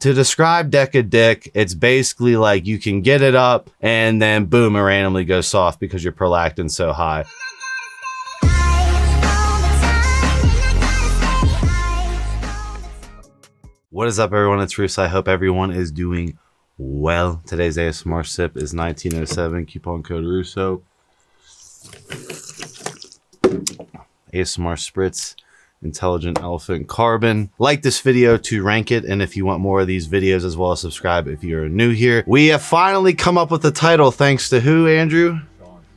To describe Deca Dick, it's basically like you can get it up and then boom, it randomly goes soft because your prolactin's so high. What is up, everyone? It's Russo. I hope everyone is doing well. Today's ASMR sip is 1907. Coupon code Russo. ASMR Spritz. Intelligent Elephant Carbon. Like this video to rank it, and if you want more of these videos, as well as subscribe if you're new here. We have finally come up with the title thanks to who, Andrew?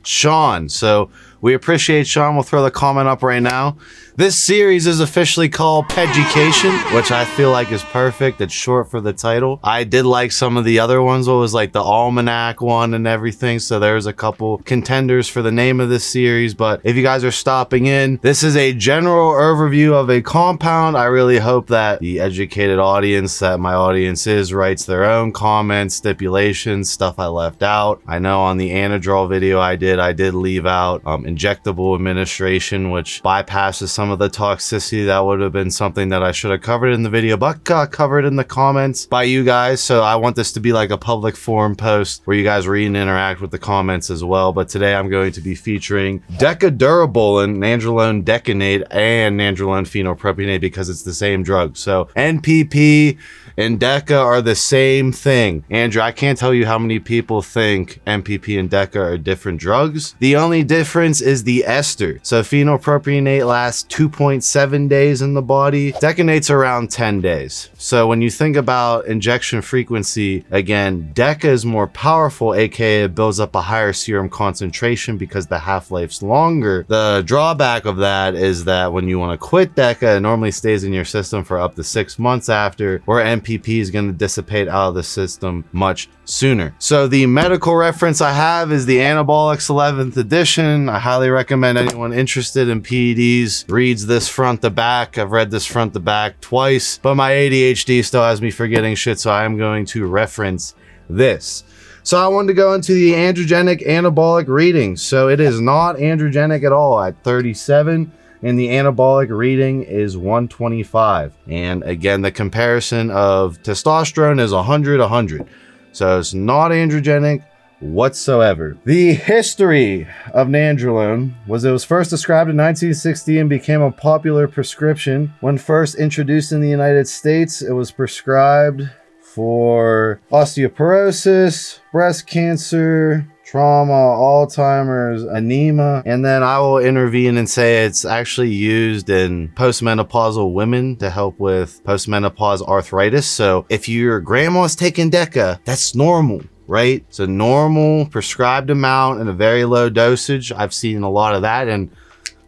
Sean. So we appreciate Sean. We'll throw the comment up right now. This series is officially called PEDucation, which I feel like is perfect. It's short for the title. I did like some of the other ones. What was like the Almanac one and everything. So there's a couple contenders for the name of this series. But if you guys are stopping in, this is a general overview of a compound. I really hope that the educated audience that my audience is writes their own comments, stipulations, stuff I left out. I know on the Anadrol video I did leave out injectable administration, which bypasses some of the toxicity. That would have been something that I should have covered in the video, but got covered in the comments by you guys. So I want this to be like a public forum post where you guys read and interact with the comments as well. But today I'm going to be featuring Deca-Durabolin, Nandrolone Decanoate, and Nandrolone Phenylpropionate because it's the same drug. So NPP and Deca are the same thing. Andrew, I can't tell you how many people think NPP and Deca are different drugs. The only difference is the ester. So phenylpropionate lasts 2.7 days in the body. Decanoate's around 10 days. So when you think about injection frequency, again, Deca is more powerful, aka it builds up a higher serum concentration because the half-life's longer. The drawback of that is that when you want to quit Deca, it normally stays in your system for up to 6 months after, where NPP is going to dissipate out of the system much sooner. So the medical reference I have is the Anabolics 11th edition. I highly recommend anyone interested in PEDs reads this front to back. I've read this front to back twice, but my ADHD still has me forgetting shit, so I am going to reference this. So I wanted to go into the androgenic anabolic reading. So it is not androgenic at all at 37. And the anabolic reading is 125. And again, the comparison of testosterone is 100. So it's not androgenic whatsoever. The history of nandrolone was it was first described in 1960 and became a popular prescription. When first introduced in the United States, it was prescribed for osteoporosis, breast cancer, trauma, Alzheimer's, anemia, and then I will intervene and say it's actually used in postmenopausal women to help with postmenopause arthritis. So if your grandma's taking Deca, that's normal, right? It's a normal prescribed amount and a very low dosage. I've seen a lot of that, and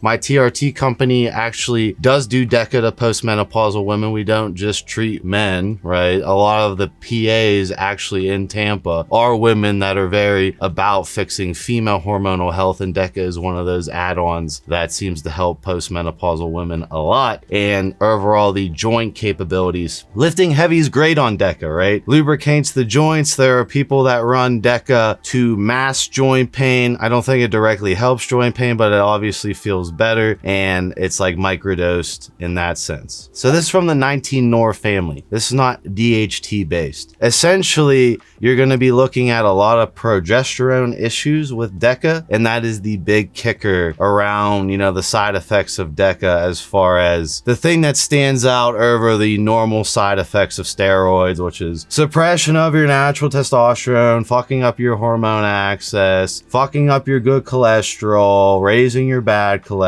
my TRT company actually does do Deca to postmenopausal women. We don't just treat men, right? A lot of the PAs actually in Tampa are women that are very about fixing female hormonal health, and Deca is one of those add-ons that seems to help postmenopausal women a lot. And overall, the joint capabilities. Lifting heavy is great on Deca, right? Lubricates the joints. There are people that run Deca to mask joint pain. I don't think it directly helps joint pain, but it obviously feels better, and it's like microdosed in that sense. So this is from the 19-nor family. This is not DHT based. Essentially, you're going to be looking at a lot of progesterone issues with Deca, and that is the big kicker around, you know, the side effects of Deca, as far as the thing that stands out over the normal side effects of steroids, which is suppression of your natural testosterone, fucking up your hormone access, fucking up your good cholesterol, raising your bad cholesterol.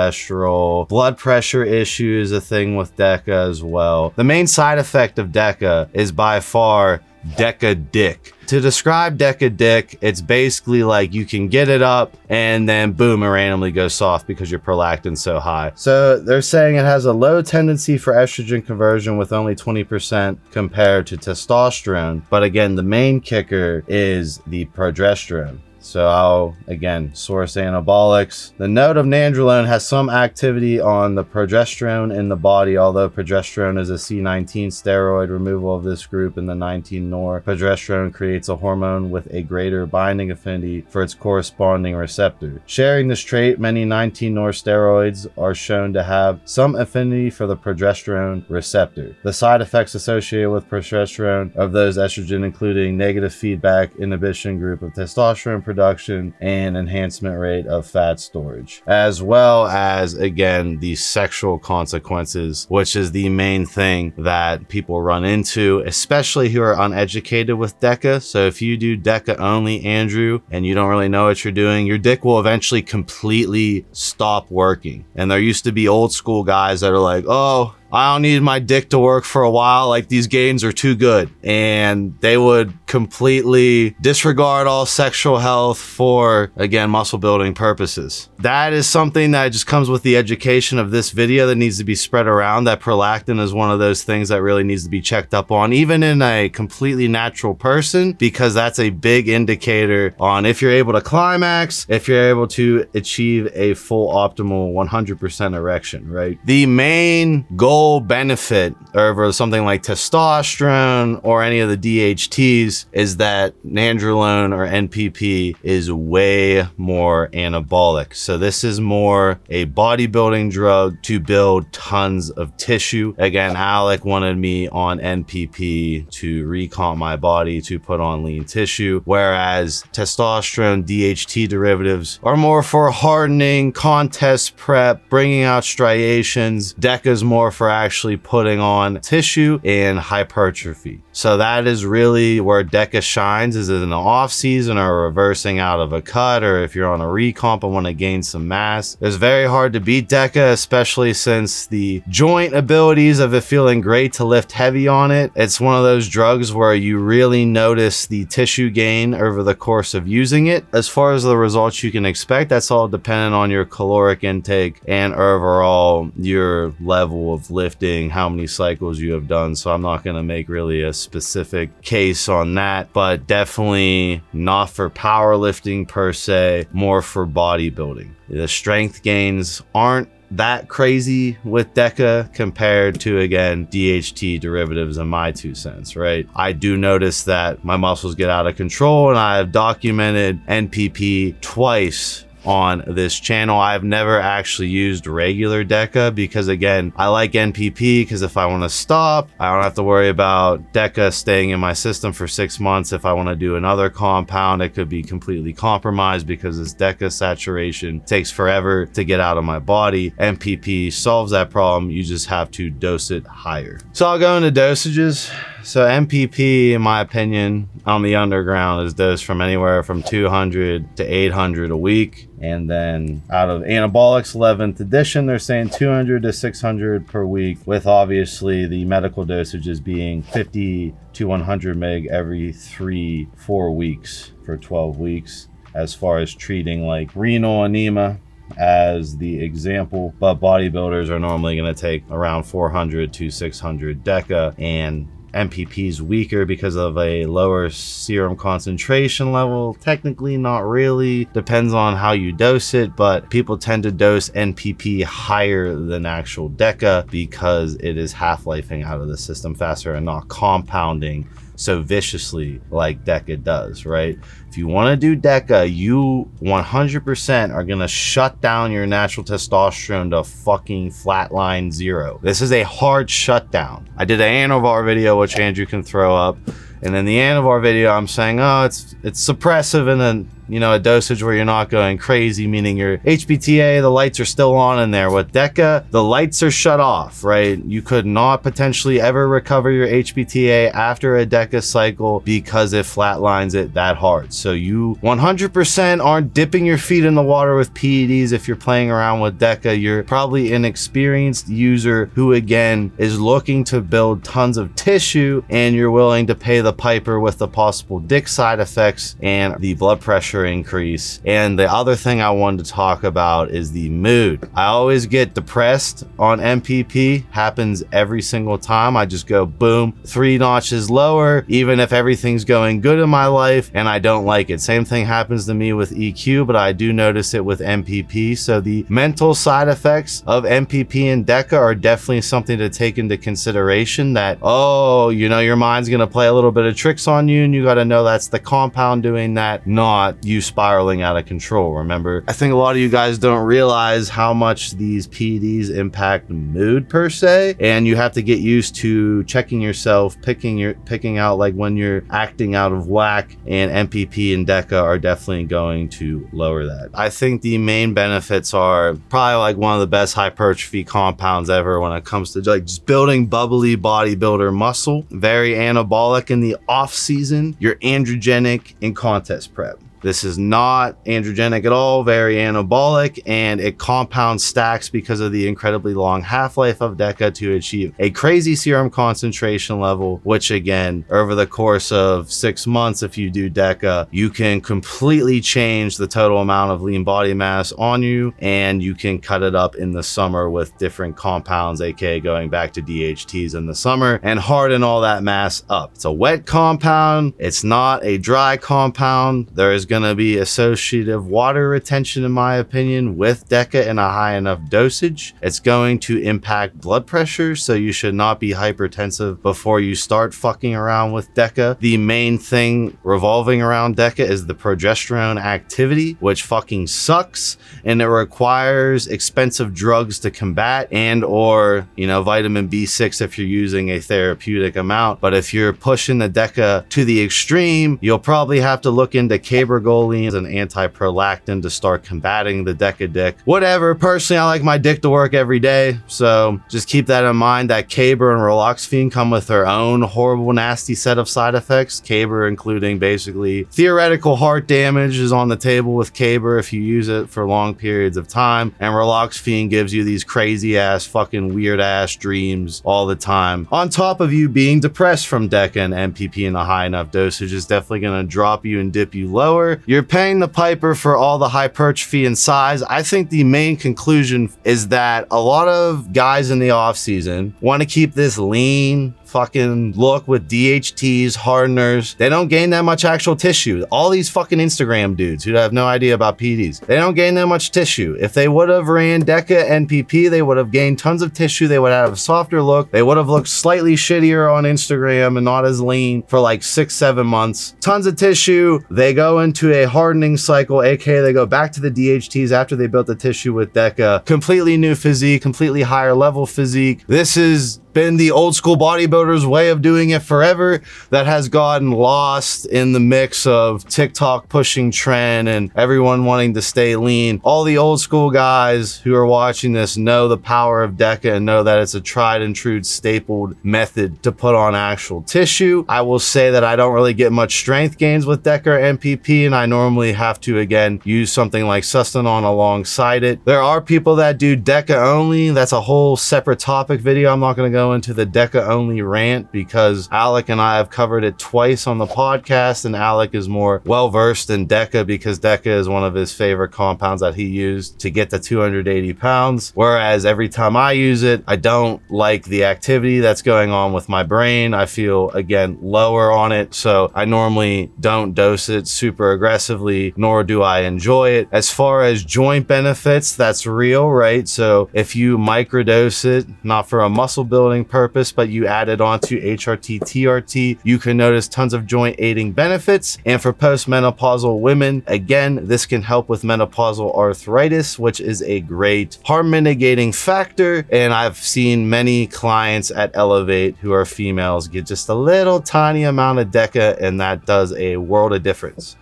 Blood pressure issue is a thing with Deca as well. The main side effect of Deca is by far Deca Dick. To describe Deca Dick, it's basically like you can get it up and then boom, it randomly goes soft because your prolactin's so high. So they're saying it has a low tendency for estrogen conversion with only 20% compared to testosterone. But again, the main kicker is the progesterone. So I'll, again, source anabolics. The note of nandrolone has some activity on the progesterone in the body, although progesterone is a C19 steroid. Removal of this group in the 19-nor progesterone creates a hormone with a greater binding affinity for its corresponding receptor. Sharing this trait, many 19-nor steroids are shown to have some affinity for the progesterone receptor. The side effects associated with progesterone of those estrogen including negative feedback, inhibition group of testosterone production, and enhancement rate of fat storage, as well as, again, the sexual consequences, which is the main thing that people run into, especially who are uneducated with Deca. So if you do Deca only, Andrew, and you don't really know what you're doing, your dick will eventually completely stop working. And there used to be old school guys that are like, oh, I don't need my dick to work for a while, like these gains are too good. And they would completely disregard all sexual health for, again, muscle building purposes. That is something that just comes with the education of this video that needs to be spread around, that prolactin is one of those things that really needs to be checked up on, even in a completely natural person, because that's a big indicator on if you're able to climax, if you're able to achieve a full optimal 100% erection, right? The main goal benefit over something like testosterone or any of the DHTs is that nandrolone or NPP is way more anabolic. So this is more a bodybuilding drug to build tons of tissue. Again, Alek wanted me on NPP to recomp my body to put on lean tissue, whereas testosterone DHT derivatives are more for hardening, contest prep, bringing out striations. Deca's more for actually putting on tissue and hypertrophy. So that is really where Deca shines, is in the off season or reversing out of a cut, or if you're on a recomp and want to gain some mass. It's very hard to beat Deca, especially since the joint abilities of it feeling great to lift heavy on it. It's one of those drugs where you really notice the tissue gain over the course of using it. As far as the results you can expect, that's all dependent on your caloric intake and overall your level of lifting, how many cycles you have done. So I'm not going to make really a specific case on that, but definitely not for powerlifting per se, more for bodybuilding. The strength gains aren't that crazy with Deca compared to, again, DHT derivatives in my 2 cents, right? I do notice that my muscles get out of control, and I have documented NPP twice on this channel. I've never actually used regular Deca because, again, I like NPP because if I want to stop, I don't have to worry about Deca staying in my system for 6 months. If I want to do another compound, it could be completely compromised because this Deca saturation takes forever to get out of my body. NPP solves that problem. You just have to dose it higher. So I'll go into dosages. So NPP, in my opinion, on the underground is dosed from anywhere from 200 to 800 a week. And then out of Anabolics 11th edition, they're saying 200 to 600 per week, with obviously the medical dosages being 50 to 100 meg every 3-4 weeks for 12 weeks, as far as treating like renal anemia as the example. But bodybuilders are normally going to take around 400 to 600 Deca, and NPP is weaker because of a lower serum concentration level. Technically not really, depends on how you dose it, but people tend to dose NPP higher than actual Deca because it is half-lifing out of the system faster and not compounding so viciously like Deca does, right? If you want to do Deca, you 100% are going to shut down your natural testosterone to fucking flatline 0. This is a hard shutdown. I did an Anavar video, which Andrew can throw up. And in the Anavar video, I'm saying, oh, it's suppressive in a, you know, a dosage where you're not going crazy, meaning your HPTA, the lights are still on in there. With Deca, the lights are shut off, right? You could not potentially ever recover your HPTA after a Deca cycle because it flatlines it that hard. So you 100% aren't dipping your feet in the water with PEDs if you're playing around with Deca. You're probably an experienced user who, again, is looking to build tons of tissue, and you're willing to pay the piper with the possible dick side effects and the blood pressure pressure increase. And the other thing I wanted to talk about is the mood. I always get depressed on NPP, happens every single time. I just go boom, 3 notches lower, even if everything's going good in my life and I don't like it. Same thing happens to me with EQ, but I do notice it with NPP. So the mental side effects of NPP and Deca are definitely something to take into consideration, that, oh, you know, your mind's gonna play a little bit of tricks on you, and you gotta know that's the compound doing that, not you spiraling out of control. Remember, I think a lot of you guys don't realize how much these PEDs impact mood per se, and you have to get used to checking yourself, picking out like when you're acting out of whack, and NPP and Deca are definitely going to lower that. I think the main benefits are probably like one of the best hypertrophy compounds ever when it comes to like just building bubbly bodybuilder muscle. Very anabolic in the off season. You're androgenic in contest prep. This is not androgenic at all, very anabolic, and it compounds stacks because of the incredibly long half-life of Deca to achieve a crazy serum concentration level, which again, over the course of 6 months, if you do Deca, you can completely change the total amount of lean body mass on you, and you can cut it up in the summer with different compounds, aka going back to DHTs in the summer, and harden all that mass up. It's a wet compound, it's not a dry compound. There is going to be associative water retention, in my opinion, with Deca in a high enough dosage. It's going to impact blood pressure, so you should not be hypertensive before you start fucking around with Deca. The main thing revolving around Deca is the progesterone activity, which fucking sucks, and it requires expensive drugs to combat, and or, you know, vitamin B6 if you're using a therapeutic amount. But if you're pushing the Deca to the extreme, you'll probably have to look into Cabergoline as an anti-prolactin to start combating the Deca dick. Whatever, personally, I like my dick to work every day, so just keep that in mind, that Caber and Raloxifene come with their own horrible, nasty set of side effects. Caber including basically theoretical heart damage is on the table with Caber if you use it for long periods of time, and Raloxifene gives you these crazy ass, fucking weird ass dreams all the time. On top of you being depressed from Deca, and NPP in a high enough dosage is definitely gonna drop you and dip you lower. You're paying the piper for all the hypertrophy and size. I think the main conclusion is that a lot of guys in the off season want to keep this lean fucking look with DHTs, hardeners. They don't gain that much actual tissue. All these fucking Instagram dudes who have no idea about PEDs, they don't gain that much tissue. If they would have ran Deca NPP, they would have gained tons of tissue. They would have a softer look. They would have looked slightly shittier on Instagram and not as lean for like 6-7 months. Tons of tissue. They go into a hardening cycle, aka they go back to the DHTs after they built the tissue with Deca. Completely new physique, completely higher level physique. This is been the old school bodybuilder's way of doing it forever, that has gotten lost in the mix of TikTok pushing trend and everyone wanting to stay lean. All the old school guys who are watching this know the power of Deca and know that it's a tried and true stapled method to put on actual tissue. I will say that I don't really get much strength gains with Deca or NPP, and I normally have to again use something like Sustanon alongside it. There are people that do Deca-Only. That's a whole separate topic video. I'm not going to go into the Deca-Only rant because Alek and I have covered it twice on the podcast, and Alek is more well versed in Deca because Deca is one of his favorite compounds that he used to get to 280 pounds. Whereas every time I use it, I don't like the activity that's going on with my brain. I feel again lower on it, so I normally don't dose it super aggressively, nor do I enjoy it. As far as joint benefits, that's real, right? So if you microdose it, not for a muscle building purpose, but you add it onto HRT, TRT, you can notice tons of joint aiding benefits. And for postmenopausal women, again, this can help with menopausal arthritis, which is a great harm mitigating factor. And I've seen many clients at Elevate who are females get just a little tiny amount of Deca, and that does a world of difference.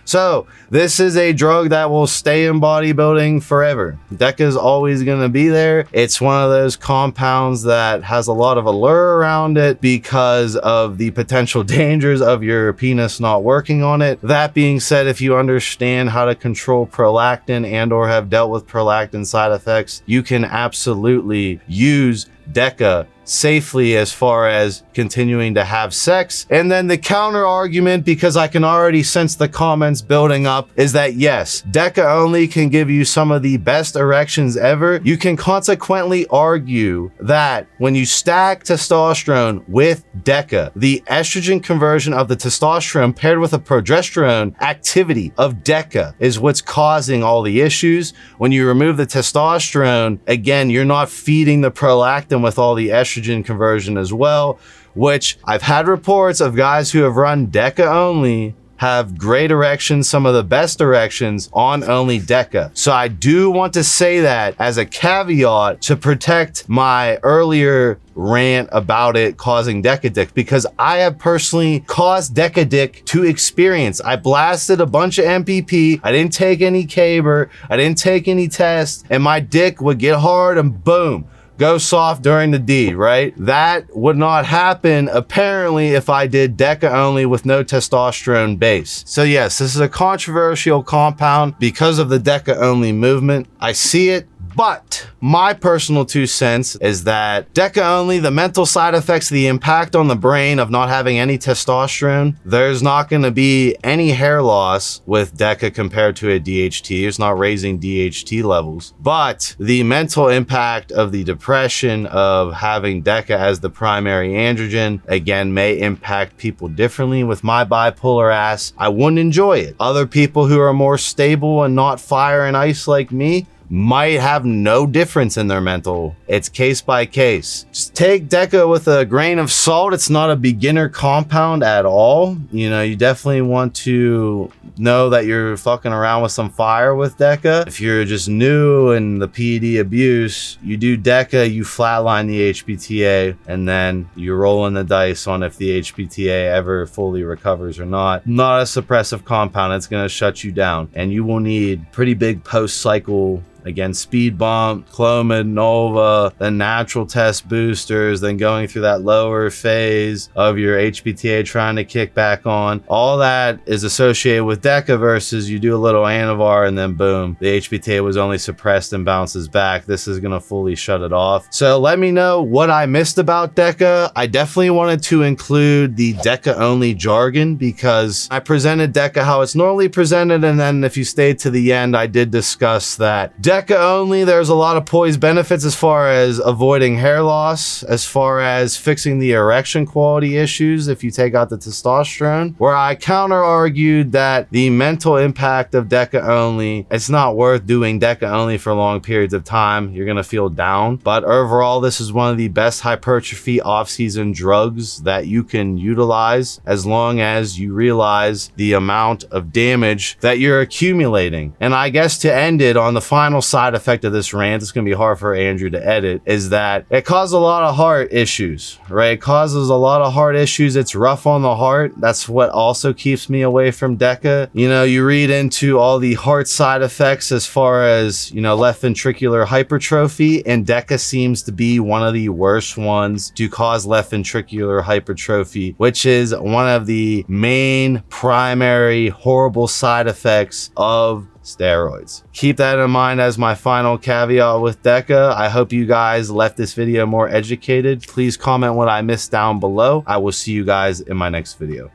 So this is a drug that will stay in bodybuilding forever. Deca is always going to be there. It's one of those compounds that has a lot of allure around it because of the potential dangers of your penis not working on it. That being said, if you understand how to control prolactin and or have dealt with prolactin side effects, you can absolutely use Deca safely as far as continuing to have sex. And then the counter argument, because I can already sense the comments building up, is that yes, Deca-Only can give you some of the best erections ever. You can consequently argue that when you stack testosterone with Deca, the estrogen conversion of the testosterone paired with a progesterone activity of Deca is what's causing all the issues. When you remove the testosterone, again, you're not feeding the prolactin with all the estrogen conversion as well, which I've had reports of guys who have run Deca-Only have great erections, some of the best erections on only Deca. So I do want to say that as a caveat to protect my earlier rant about it causing Deca dick, because I have personally caused Deca dick to experience. I blasted a bunch of MPP, I didn't take any caber, I didn't take any tests, and my dick would get hard and boom, go soft during the D, right? That would not happen apparently if I did Deca-Only with no testosterone base. So yes, this is a controversial compound because of the Deca-Only movement. I see it, but my personal 2 cents is that Deca-Only, the mental side effects, the impact on the brain of not having any testosterone, there's not going to be any hair loss with Deca compared to a DHT. It's not raising DHT levels, but the mental impact of the depression of having Deca as the primary androgen, again, may impact people differently. With my bipolar ass, I wouldn't enjoy it. Other people who are more stable and not fire and ice like me might have no difference in their mental. It's case by case. Just take Deca with a grain of salt. It's not a beginner compound at all. You know, you definitely want to know that you're fucking around with some fire with Deca. If you're just new in the PED abuse, you do Deca, you flatline the HPTA, and then you're rolling the dice on if the HPTA ever fully recovers or not. Not a suppressive compound. It's going to shut you down, and you will need pretty big post-cycle, again, speed bump, Clomid, Nova, then natural test boosters, then going through that lower phase of your HPTA trying to kick back on. All that is associated with Deca versus you do a little Anavar and then boom, the HPTA was only suppressed and bounces back. This is going to fully shut it off. So let me know what I missed about Deca. I definitely wanted to include the Deca-Only jargon because I presented Deca how it's normally presented, and then if you stayed to the end, I did discuss that Deca-Only, there's a lot of poised benefits as far as avoiding hair loss, as far as fixing the erection quality issues if you take out the testosterone, where I counter argued that the mental impact of Deca-Only, it's not worth doing Deca-Only for long periods of time. You're gonna feel down, but overall this is one of the best hypertrophy off-season drugs that you can utilize as long as you realize the amount of damage that you're accumulating. And I guess to end it on the final side effect of this rant, it's gonna be hard for Andrew to edit, is that it causes a lot of heart issues, right? It causes a lot of heart issues. It's rough on the heart. That's what also keeps me away from Deca. You know, you read into all the heart side effects as far as, you know, left ventricular hypertrophy, and Deca seems to be one of the worst ones to cause left ventricular hypertrophy, which is one of the main primary horrible side effects of steroids. Keep that in mind as my final caveat with Deca. I hope you guys left this video more educated. Please comment what I missed down below. I will see you guys in my next video.